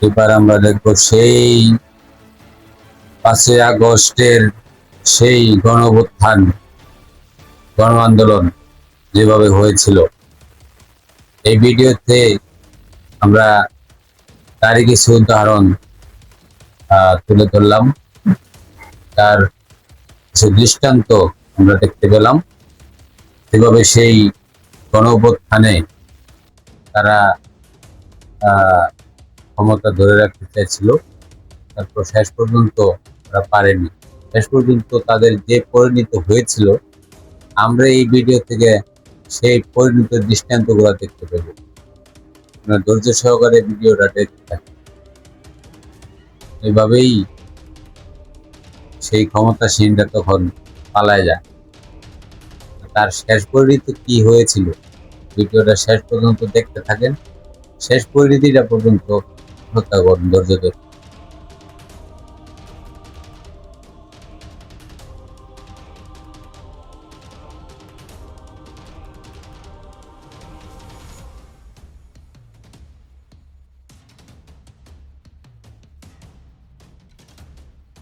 এবার আমরা দেখব সেই 5ই আগস্টের সেই গণ আন্দোলন যেভাবে হয়েছিল। এই ভিডিওতে আমরা তারই কিছু উদাহরণ তুলে ধরলাম, তার কিছু দৃষ্টান্ত আমরা দেখতে পেলাম যেভাবে সেই গণ তারা ক্ষমতা ধরে রাখতে চাইছিল, তারপর শেষ পর্যন্ত তারা পারেনি। শেষ পর্যন্ত তাদের যে পরিণত হয়েছিল, আমরা এই ভিডিও থেকে সেই পরিণত দৃষ্টান্তগুলো দেখতে পেব। ধৈর্য সহকারে ভিডিওটা দেখতে থাকি। এভাবেই সেই ক্ষমতাসীনরা তখন পালায় যায়। তার শেষ পরিণতি কি হয়েছিল, ভিডিওটা শেষ পর্যন্ত দেখতে থাকেন। শেষ পরিণতিটা পর্যন্ত হত্যা করুন, ধৈর্য ধরে।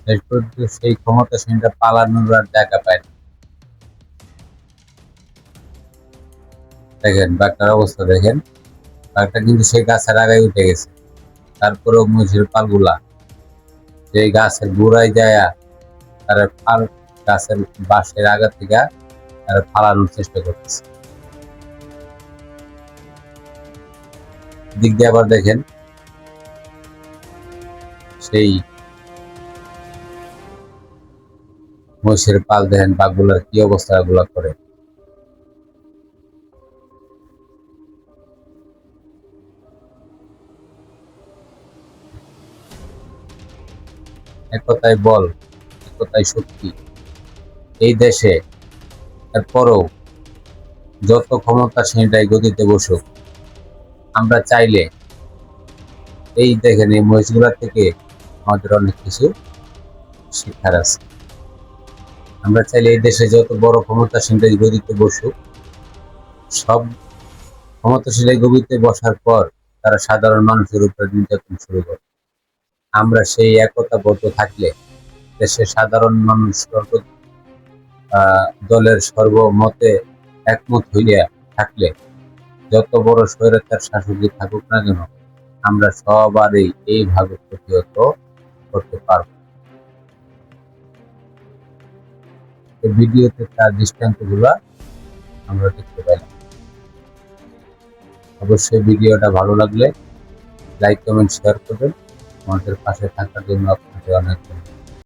শেষ পর্যন্ত সেই ক্ষমতাসীনরা পালানোর আর জায়গা পায় না। দেখেন বাঘটার অবস্থা, দেখেন বাঘটা কিন্তু সেই গাছের আগায় উঠে গেছে। তারপরেও মহিষের পালগুলা যে গাছের গোড়ায় যায়, তারা ফাল গাছের বাঁশের আগা থেকে তারা ফালানোর চেষ্টা করতেছে। দিক দিয়ে আবার দেখেন সেই মহিষের পাল, দেখেন বাঘগুলার কি অবস্থা গুলা করে। এক কথায় বল, এক কথায় শক্তি। এই দেশে এরপরও যত ক্ষমতাসীনরাই গদিতে বসুক, আমরা চাইলে এই দেখেন এই মহিষগুলা থেকে আমাদের অনেক কিছু শিক্ষার আছে। আমরা চাইলে এই দেশে যত বড় ক্ষমতাসীনরাই গদিতে বসুক, সব ক্ষমতাসীনরাই গদিতে বসার পর তারা সাধারণ মানুষের উপর নির্যাতন শুরু করে। আমরা সেই একতাবদ্ধ থাকলে, দেশের সাধারণ মানুষ দলের সর্বমতে একমত হইয়া থাকলে, যত বড় স্বৈরাচার শাসকই থাকুক না কেন, আমরা সবারই এইভাবে প্রতিহত করতে পারব। এই ভিডিওতে তার দৃষ্টান্তগুলা আমরা দেখতে পেলাম। অবশ্যই ভিডিওটা ভালো লাগলে লাইক, কমেন্ট, শেয়ার করবেন। আমাদের পাশে থাকার জন্য আপনাকে অনেক ধন্যবাদ।